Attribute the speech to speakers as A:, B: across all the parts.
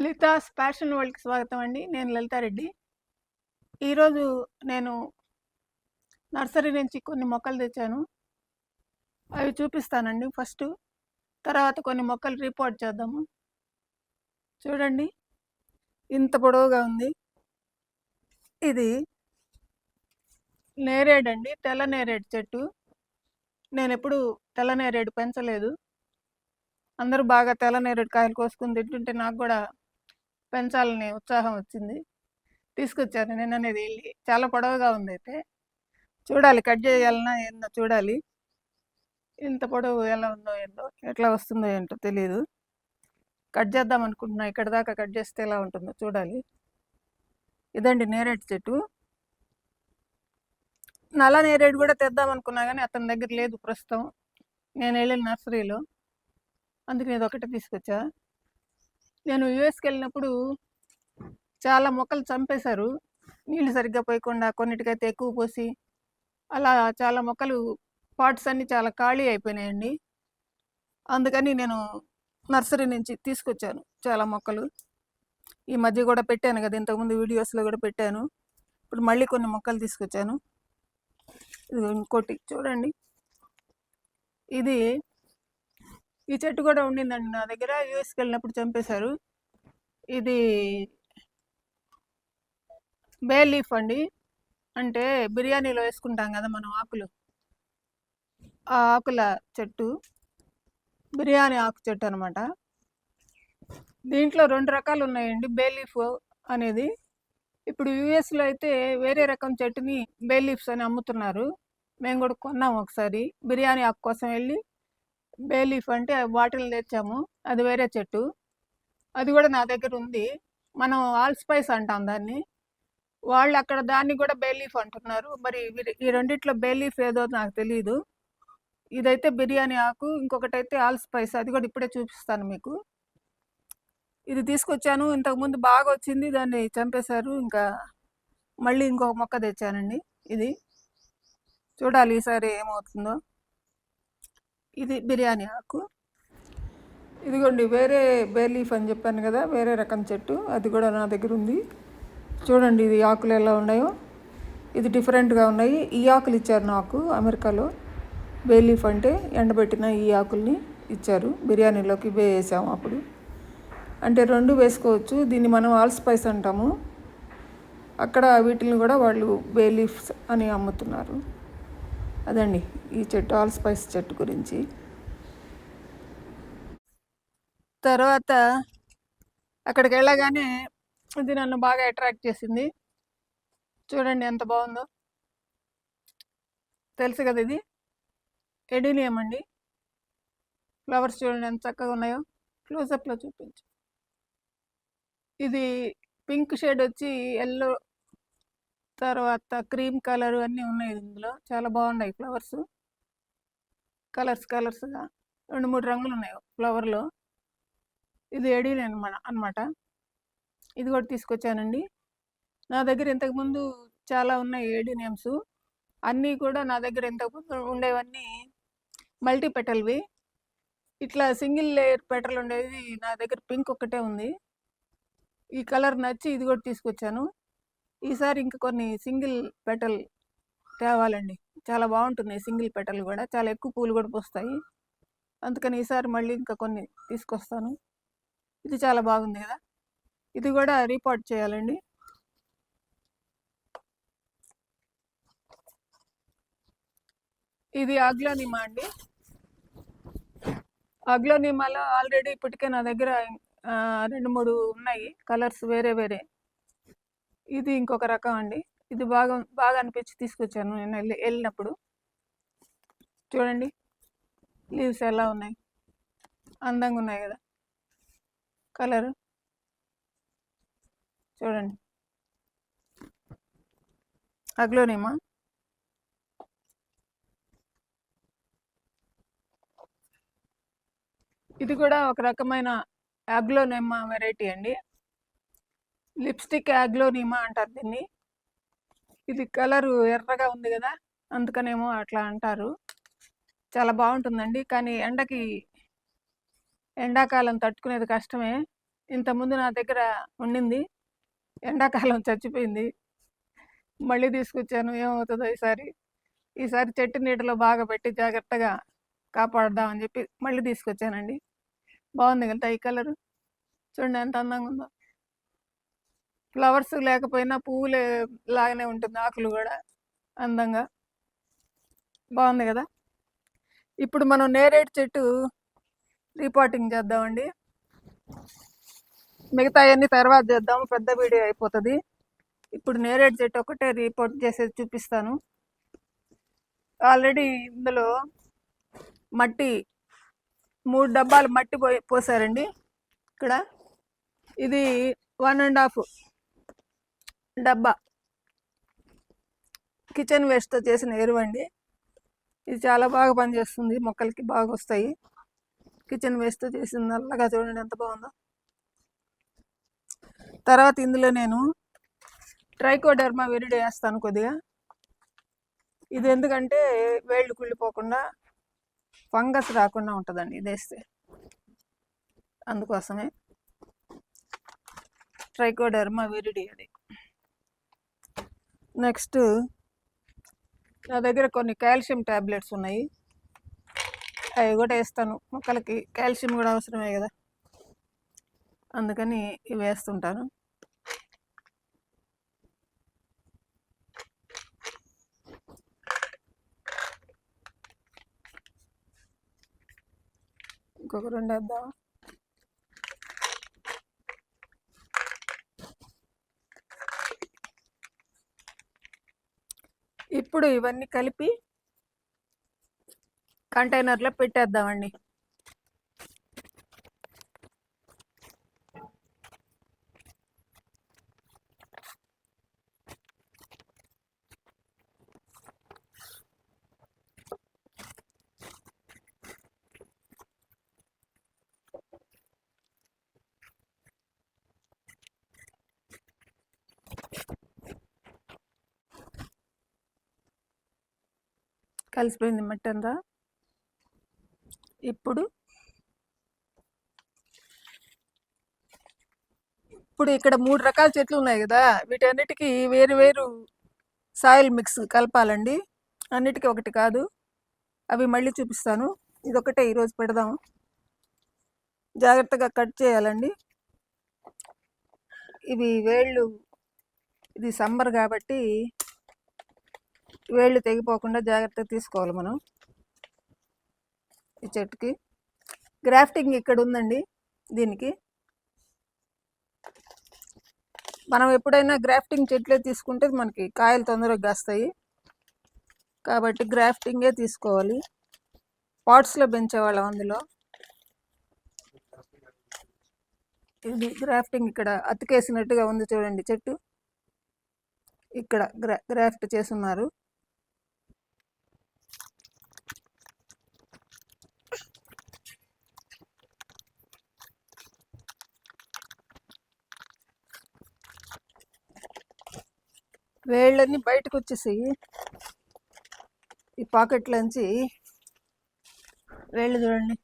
A: Lalitha's fashion వరల్డ్‌కి స్వాగతం అండి. నేను లలితారెడ్డి. ఈరోజు నేను నర్సరీ నుంచి కొన్ని మొక్కలు తెచ్చాను. అవి చూపిస్తానండి ఫస్టు. తర్వాత కొన్ని మొక్కలు రిపోర్ట్ చేద్దాము. చూడండి. ఇంత పొడవుగా ఉంది. ఇది నేరేడు అండి. తెల్ల నేరేడు చెట్టు. నేనెప్పుడు తెల్ల నేరేడు పెంచలేదు. అందరూ బాగా తెల్ల నేరేడు కాయలు కోసుకొని తింటుంటే నాకు కూడా పెంచాలని ఉత్సాహం వచ్చింది. తీసుకొచ్చాను నిన్ననే వెళ్ళి. చాలా పొడవుగా ఉందయితే. చూడాలి కట్ చేయాలన్నా ఏందో చూడాలి. ఇంత పొడవు ఎలా ఉందో ఏందో, ఎట్లా వస్తుందో ఏంటో తెలీదు. కట్ చేద్దాం అనుకుంటున్నా. ఇక్కడ దాకా కట్ చేస్తే ఎలా ఉంటుందో చూడాలి. ఇదండి నేరేడు చెట్టు. నల్ల నేరేడు కూడా తెద్దాం అనుకున్నా కానీ అతని దగ్గర లేదు ప్రస్తుతం. నేను వెళ్ళిన నర్సరీలో. అందుకని ఇది ఒకటి తీసుకొచ్చా. నేను యూఎస్కి వెళ్ళినప్పుడు చాలా మొక్కలు చంపేశారు. నీళ్ళు సరిగ్గా పోయకుండా, కొన్నిటికైతే ఎక్కువ పోసి, అలా చాలా మొక్కలు పాట్స్ అన్నీ చాలా ఖాళీ అయిపోయినాయండి. అందుకని నేను నర్సరీ నుంచి తీసుకొచ్చాను చాలా మొక్కలు. ఈ మధ్య కూడా పెట్టాను కదా, ఇంతకుముందు వీడియోస్లో కూడా పెట్టాను. ఇప్పుడు మళ్ళీ కొన్ని మొక్కలు తీసుకొచ్చాను. ఇది ఇంకోటి చూడండి. ఇది ఈ చెట్టు కూడా ఉండిందండి నా దగ్గర. యూఎస్కి వెళ్ళినప్పుడు చంపేశారు. ఇది బే లీఫ్ అండి. అంటే బిర్యానీలో వేసుకుంటాం కదా మనం ఆకులు, ఆ ఆకుల చెట్టు. బిర్యానీ ఆకు చెట్టు అనమాట. దీంట్లో 2 రకాలు ఉన్నాయండి బే లీఫ్ అనేది. ఇప్పుడు యూఎస్లో అయితే వేరే రకం చెట్టుని బే లీఫ్స్ అని అమ్ముతున్నారు. మేము కూడా కొన్నాము ఒకసారి. బిర్యానీ ఆకు కోసం వెళ్ళి బే లీఫ్ అంటే బాటిల్ తెచ్చాము. అది వేరే చెట్టు. అది కూడా నా దగ్గర ఉంది. మనం ఆల్ స్పైస్ అంటాం దాన్ని. వాళ్ళు అక్కడ దాన్ని కూడా బే లీఫ్ అంటున్నారు. మరి ఈ రెండిట్లో బే లీఫ్ ఏదో నాకు తెలియదు. ఇదైతే బిర్యానీ ఆకు, ఇంకొకటైతే ఆల్ స్పైస్. అది కూడా ఇప్పుడే చూపిస్తాను మీకు. ఇది తీసుకొచ్చాను. ఇంతకుముందు బాగా వచ్చింది, దాన్ని చంపేశారు. ఇంకా మళ్ళీ ఇంకొక మొక్క తెచ్చానండి. ఇది చూడాలి ఈసారి ఏమవుతుందో. ఇది బిర్యానీ ఆకు. ఇదిగోండి వేరే బే లీఫ్ అని చెప్పాను కదా, వేరే రకం చెట్టు. అది కూడా నా దగ్గర ఉంది. చూడండి ఇది ఆకులు ఎలా ఉన్నాయో. ఇది డిఫరెంట్గా ఉన్నాయి. ఈ ఆకులు ఇచ్చారు నాకు అమెరికాలో. బే లీఫ్ అంటే ఎండబెట్టిన ఈ ఆకుల్ని ఇచ్చారు. బిర్యానీలోకి వేసాము అప్పుడు. అంటే 2 వేసుకోవచ్చు. దీన్ని మనం ఆల్ స్పైస్ అంటాము. అక్కడ వీటిని కూడా వాళ్ళు బే లీఫ్స్ అని అమ్ముతున్నారు. అదండి ఈ చెట్టు, ఆల్ స్పైస్ చెట్టు గురించి. తర్వాత అక్కడికి వెళ్ళగానే ఇది నన్ను బాగా అట్రాక్ట్ చేసింది. చూడండి ఎంత బాగుందో. తెలుసు కదా, ఇది ఎడీనియం అండి. ఫ్లవర్స్ చూడండి ఎంత చక్కగా ఉన్నాయో. క్లోజప్లో చూపించు. ఇది పింక్ షేడ్ వచ్చి ఎల్లో, తర్వాత క్రీమ్ కలర్ అన్నీ ఉన్నాయి ఇందులో. చాలా బాగున్నాయి ఫ్లవర్స్. కలర్స్గా 2-3 రంగులు ఉన్నాయి ఫ్లవర్లో. ఇది ఎడీనియం అనమాట. ఇది కూడా తీసుకొచ్చానండి. నా దగ్గర ఇంతకుముందు చాలా ఉన్నాయి ఎడీనియమ్స్. అన్నీ కూడా నా దగ్గర ఇంతకుముందు ఉండేవన్నీ మల్టీ పెటల్వి. ఇట్లా సింగిల్ లేయర్ పెటల్ ఉండేది నా దగ్గర పింక్ ఒక్కటే ఉంది. ఈ కలర్ నచ్చి ఇది కూడా తీసుకొచ్చాను. ఈసారి ఇంకా కొన్ని సింగిల్ పెటల్ తేవాలండి. చాలా బాగుంటున్నాయి సింగిల్ పెటల్ కూడా. చాలా ఎక్కువ పూలు కూడా పూస్తాయి. అందుకని ఈసారి మళ్ళీ ఇంకా కొన్ని తీసుకొస్తాను. ఇది చాలా బాగుంది కదా. ఇది కూడా రీపాట్ చేయాలండి. ఇది అగ్లోనిమా అండి. అగ్లోనిమాలో ఆల్రెడీ ఇప్పటికే నా దగ్గర 2-3 ఉన్నాయి కలర్స్ వేరే. ఇది ఇంకొక రకం అండి. ఇది బాగా అనిపించి తీసుకొచ్చాను నేను వెళ్ళినప్పుడు. చూడండి లీవ్స్ ఎలా ఉన్నాయి, అందంగా ఉన్నాయి కదా కలర్. చూడండి అగ్లోనిమా. ఇది కూడా ఒక రకమైన అగ్లోనిమా వెరైటీ అండి. లిప్స్టిక్ అగ్లోనిమా అంటారు దీన్ని. ఇది కలరు ఎర్రగా ఉంది కదా, అందుకనేమో అట్లా అంటారు. చాలా బాగుంటుందండి. కానీ ఎండాకాలం తట్టుకునేది కష్టమే. ఇంతకుముందు నా దగ్గర ఉండింది, ఎండాకాలం చచ్చిపోయింది. మళ్ళీ తీసుకొచ్చాను, ఏమవుతుందో ఈసారి చెట్టు నీడలో బాగా పెట్టి జాగ్రత్తగా కాపాడుదామని చెప్పి మళ్ళీ తీసుకొచ్చానండి. బాగుంది కదా ఈ కలరు, చూడండి ఎంత అందంగా ఉందో. ఫ్లవర్స్ లేకపోయినా పువ్వులే లాగానే ఉంటుంది, ఆకులు కూడా అందంగా బాగుంది కదా. ఇప్పుడు మనం నేరేడు చెట్టు రీపాటింగ్ చేద్దామండి. మిగతా అన్ని తర్వాత చేద్దాము, పెద్ద వీడియో అయిపోతుంది. ఇప్పుడు నేరేడు చెట్టు ఒకటే రీపోర్ట్ చేసేది చూపిస్తాను. ఆల్రెడీ ఇందులో మట్టి 3 డబ్బాలు మట్టి పోసారండి. ఇక్కడ ఇది 1.5 డబ్బా కిచెన్ వేస్ట్తో చేసిన ఎరువండి. ఇది చాలా బాగా పనిచేస్తుంది, మొక్కలకి బాగా వస్తాయి. కిచెన్ వేస్ట్తో చేసిన నల్లగా చూడండి ఎంత బాగుందో. తర్వాత ఇందులో నేను ట్రైకోడర్మా విరిడి వేస్తాను కొద్దిగా. ఇది ఎందుకంటే వేళ్ళు కుళ్ళిపోకుండా, ఫంగస్ రాకుండా ఉంటుందండి ఇది వేస్తే, అందుకోసమే ట్రైకోడర్మా విరిడి అది. నెక్స్ట్ నా దగ్గర కొన్ని కాల్షియం ట్యాబ్లెట్స్ ఉన్నాయి, అవి కూడా వేస్తాను. మొక్కలకి కాల్షియం కూడా అవసరమే కదా, అందుకని ఇవి వేస్తుంటాను. ఇంకొక 2 వేద్దాం. ఇప్పుడు ఇవన్నీ కలిపి కంటైనర్లో పెట్టేద్దామండి. కలిసిపోయింది మట్టి అంతా. ఇప్పుడు ఇక్కడ 3 రకాల చెట్లు ఉన్నాయి కదా, వీటన్నిటికీ వేరు వేరు సాయిల్ మిక్స్ కలపాలండి. అన్నిటికీ ఒకటి కాదు, అవి మళ్ళీ చూపిస్తాను. ఇదొకటే ఈరోజు పెడదాము. జాగ్రత్తగా కట్ చేయాలండి. ఇవి వేళ్ళు, ఇది సమ్మర్ కాబట్టి వేళ్ళు తెగిపోకుండా జాగ్రత్తగా తీసుకోవాలి మనం. ఈ చెట్టుకి గ్రాఫ్టింగ్ ఇక్కడ ఉందండి. దీనికి మనం ఎప్పుడైనా గ్రాఫ్టింగ్ చెట్లే తీసుకుంటే మనకి కాయలు తొందరగా కాస్తాయి, కాబట్టి గ్రాఫ్టింగే తీసుకోవాలి. పాట్స్లో పెంచేవాళ్ళం అందులో. ఇది గ్రాఫ్టింగ్ ఇక్కడ అతికేసినట్టుగా ఉంది చూడండి చెట్టు, ఇక్కడ గ్రాఫ్ట్ చేస్తున్నారు. వేళ్ళన్నీ బయటకు వచ్చేసాయి ఈ పాకెట్లోంచి. వేళ్ళు చూడండి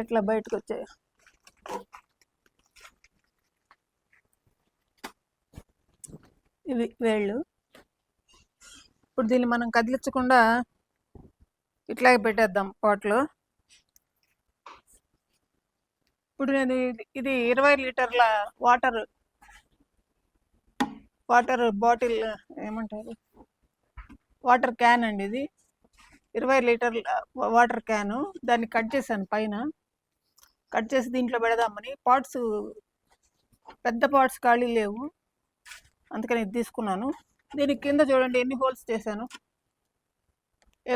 A: ఎట్లా బయటకు వచ్చాయి. ఇవి వేళ్ళు. ఇప్పుడు దీన్ని మనం కదిలించకుండా ఇట్లాగే పెట్టేద్దాం పాట్లో. ఇప్పుడు నేను ఇది 20 లీటర్ల వాటర్ బాటిల్, ఏమంటారు, వాటర్ క్యాన్ అండి. ఇది 20 లీటర్ల వాటర్ క్యాను. దాన్ని కట్ చేశాను, పైన కట్ చేసి దీంట్లో పెడదామని. పాట్స్, పెద్ద పాట్స్ ఖాళీ లేవు, అందుకని ఇది తీసుకున్నాను. దీనికి కింద చూడండి ఎన్ని హోల్స్ చేశాను.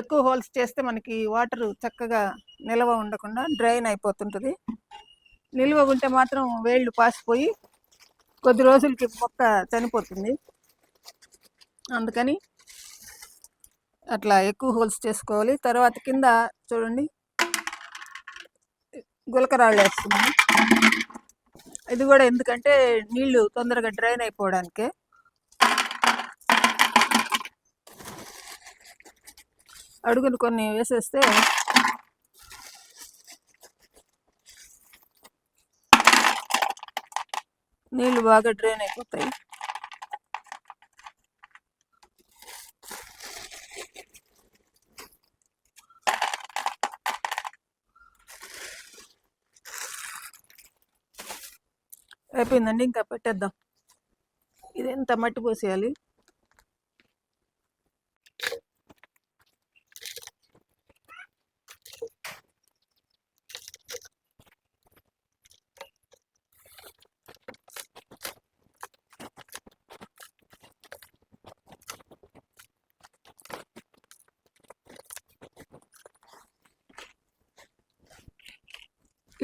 A: ఎక్కువ హోల్స్ చేస్తే మనకి వాటర్ చక్కగా నిల్వ ఉండకుండా డ్రైన్ అయిపోతుంటుంది. నిల్వ ఉంటే మాత్రం వేళ్ళు పాసిపోయి కొద్ది రోజులకి మొక్క చనిపోతుంది. అందుకని అట్లా ఎక్కువ హోల్స్ చేసుకోవాలి. తర్వాత కింద చూడండి గులకరాళ్ళు వేస్తున్నాను. ఇది కూడా ఎందుకంటే నీళ్లు తొందరగా డ్రైన్ అయిపోవడానికే. అడుగును కొన్ని వేసేస్తే నీళ్ళు బాగా డ్రైన్ అయిపోతాయి. అయిపోయిందండి, ఇంకా పెట్టేద్దాం. ఇది ఎంత మట్టి పోసేయాలి.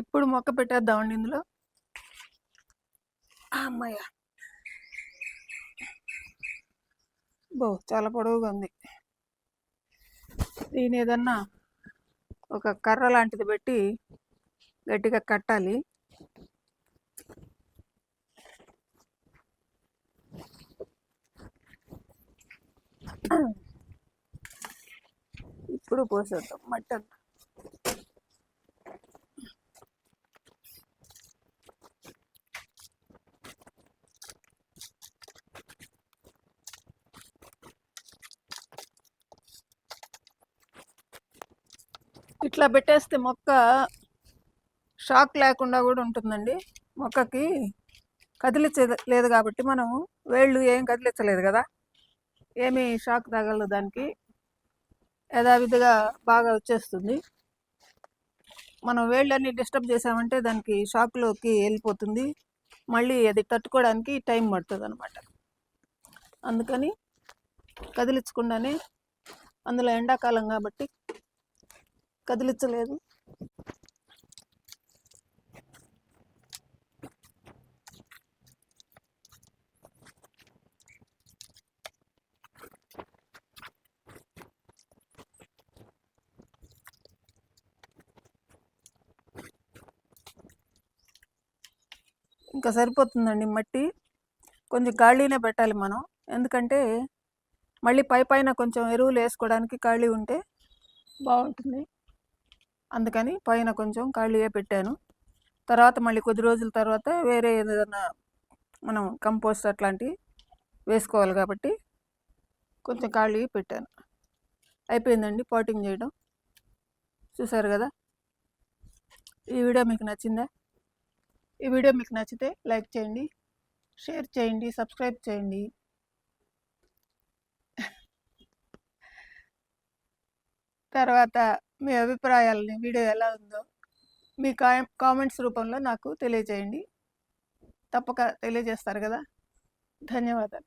A: ఇప్పుడు మొక్క పెట్టేద్దామండి ఇందులో. అమ్మయ్య, చాలా పొడవుగా ఉంది. దీని ఏదన్నా ఒక కర్ర లాంటిది పెట్టి గట్టిగా కట్టాలి. ఇప్పుడు పోసేద్దాం మట్టి అంతా. ఇట్లా పెట్టేస్తే మొక్క షాక్ లేకుండా కూడా ఉంటుందండి. మొక్కకి కదిలించే లేదు కాబట్టి మనం వేళ్ళు ఏం కదిలించలేదు కదా, ఏమీ షాక్ తగలదు దానికి, యథావిధిగా బాగా వచ్చేస్తుంది. మనం వేళ్ళన్నీ డిస్టర్బ్ చేసామంటే దానికి షాక్లోకి వెళ్ళిపోతుంది, మళ్ళీ అది తట్టుకోవడానికి టైం పడుతుంది అనమాట. అందుకని కదిలించకుండానే, అందులో ఎండాకాలం కాబట్టి కదిలించలేదు. ఇంకా సరిపోతుందండి మట్టి. కొంచెం ఖాళీనే పెట్టాలి మనం, ఎందుకంటే మళ్ళీ పైన కొంచెం ఎరువులు వేసుకోవడానికి ఖాళీ ఉంటే బాగుంటుంది. అందుకని పైన కొంచెం ఖాళీయే పెట్టాను. తర్వాత మళ్ళీ కొద్ది రోజుల తర్వాత వేరే ఏదైనా మనం కంపోస్ట్ అట్లాంటివి వేసుకోవాలి కాబట్టి కొంచెం ఖాళీ పెట్టాను. అయిపోయిందండి పాటింగ్ చేయడం. చూసారు కదా. ఈ వీడియో మీకు నచ్చిందా? ఈ వీడియో మీకు నచ్చితే లైక్ చేయండి, షేర్ చేయండి, సబ్స్క్రైబ్ చేయండి. తర్వాత మీ అభిప్రాయాలని, వీడియో ఎలా ఉందో మీ కామెంట్స్ రూపంలో నాకు తెలియజేయండి. తప్పక తెలియజేస్తారు కదా. ధన్యవాదాలు.